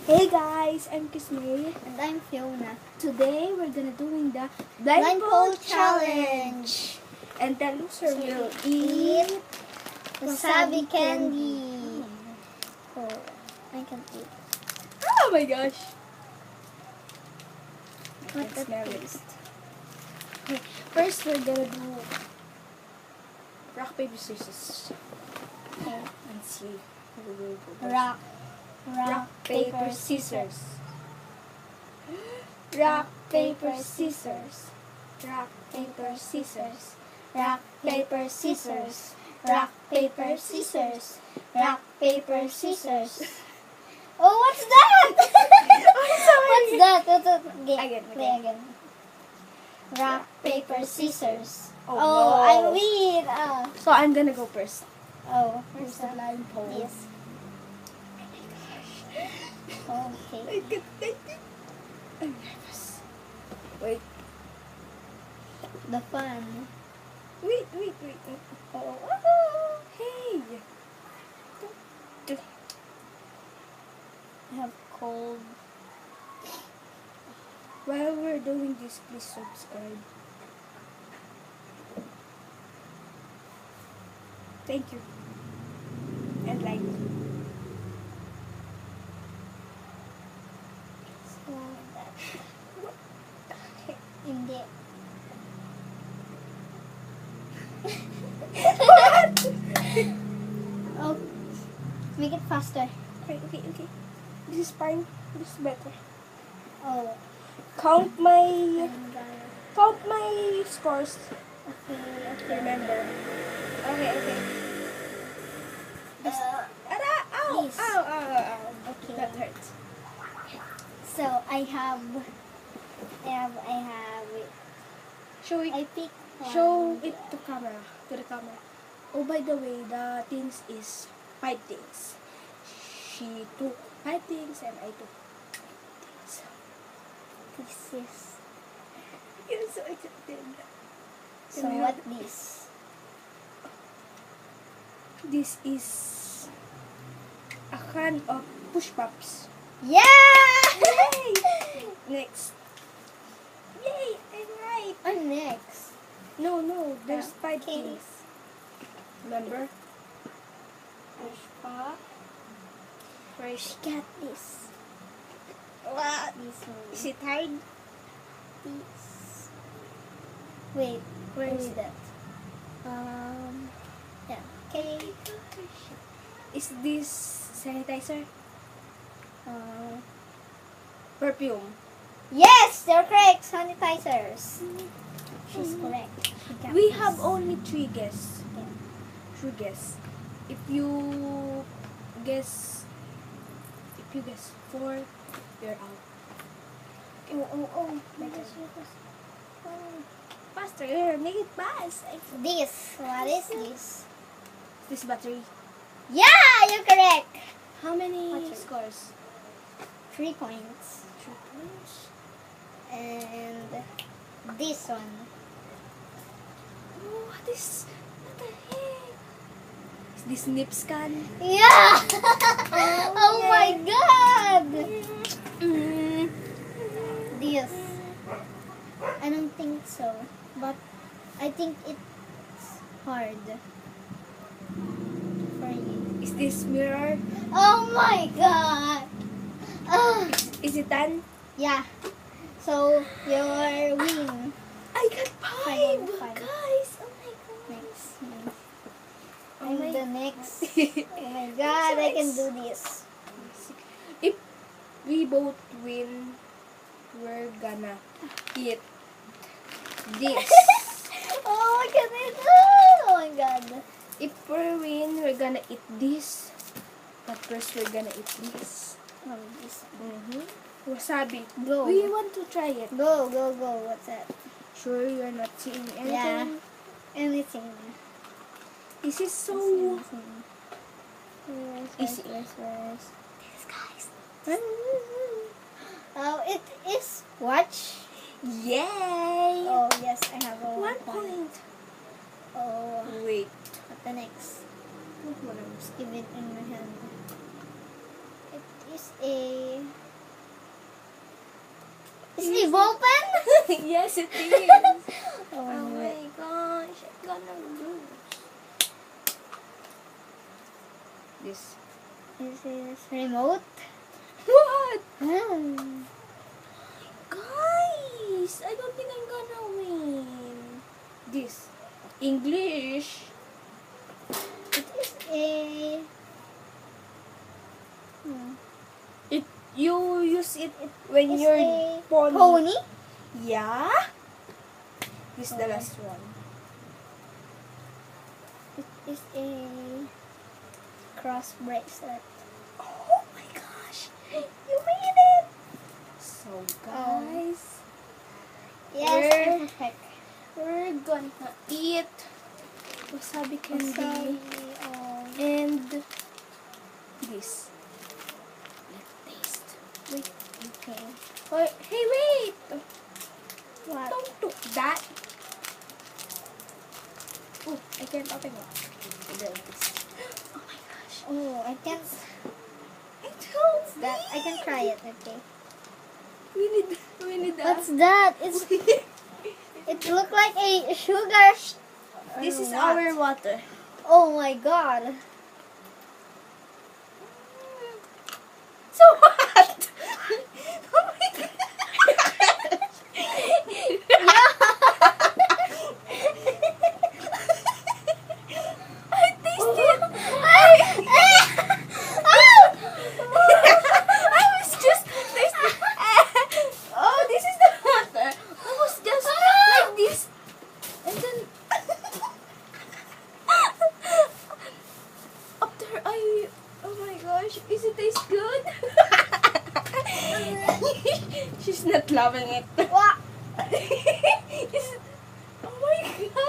Hey guys, I'm Kismay. And I'm Fiona. Today we're gonna doing the Blindfold challenge. And the loser So will eat eat wasabi candy. Oh, I can eat. Oh my gosh. I What can the smell it. taste? Okay, first we're gonna do rock, paper, scissors. Okay. And see who will go first. Rock, paper, scissors. Rock, paper, scissors. Rock, paper, scissors. Rock, paper, scissors. Rock, paper, scissors. Rock, paper, scissors. Oh, what's that? What's that? Again. Play again. Rock, paper, scissors. Oh, Oh, no. I win. So I'm gonna go first. Oh, Where's the blindfold? Yes. Okay. I can't take it. I'm nervous. Wait. The fun. Wait. Oh. Hey. I have cold. While we're doing this, please subscribe. Thank you. And like. So hindi. Oh, make it faster. Okay. This is fine. This is better. Oh, Count my I'm gonna. scores. Okay. Remember. Okay. Ara! Ow! This. Ow! Okay. That hurts. So I have it. Show it. I pick one. Show it to the camera. Oh, by the way, the things is 5 things. She took 5 things and I took 5 things. This is. You're so excited. So what this? This is a can of push pops. Yeah! Yay! Next. Yay! I'm right. I'm next. No. There's 5 Okay. things. Remember? Push pop. First. Got this. What? This one. Is it hard? This. Wait, Where who is is it? that? Yeah. Okay. Is this sanitizer? Perfume. Yes, they're correct. Sanitizers. She's correct. She got We this. have only 3 guesses. Yeah. 3 guesses. If you guess 4, you're out. Oh. My gosh. Faster, make it fast. This. What is this? This battery. Yeah, you're correct. How many Battery. scores? 3 points. 3 points. And this one. Oh, what the heck? Is this nip scan? Yeah. Oh yeah. my God. Mm. This. I don't think so, but I think it's hard for you. Is this mirror? Oh my God. Is it done? Yeah. So your win. I got 5, Five. guys. Oh my god. Next. Oh I'm my the next. Oh my God, I can do this. If we both win, we're gonna eat this. Oh, I can eat. Oh my God. If we win, we're gonna eat this. But first, we're gonna eat this. Oh, this. Wasabi. Go. We want to try it. Go. What's that? Sure, you're not seeing anything. Yeah. Anything. This is so easy. Where's? This, guys. Oh, it is watch. Yay! Oh yes, I have a 1 point. Oh, Wait. what the next? Give it in my hand. It is a Is it ball pen? Yes, it is. Oh, Oh my gosh, I'm gonna lose. This. This is remote. What? Hmm. Guys, I don't think I'm gonna win. This. English. It is a... Hmm. You use it when It's you're a pony. pony. Yeah. This is the Okay. last one. It is a cross bracelet. Oh my gosh, you made it. So guys, Yes, Where- perfect. we're gonna eat wasabi candy Wasabi, and this. Let's taste. Wait. okay. Oh, hey, wait. What? Don't do that. Oh, I can't open it. This. Oh my gosh. Oh, I can't. It helps That me. I can try it. Okay. We need that. What's that? It's. It look like a sugar. This is what? our water. Oh my god. So what? Oh my God. I taste it. I was just tasting. Oh, this is the water. I was just like this, and then after I. Oh my gosh, is it taste good? She's not loving it. What? Oh my god.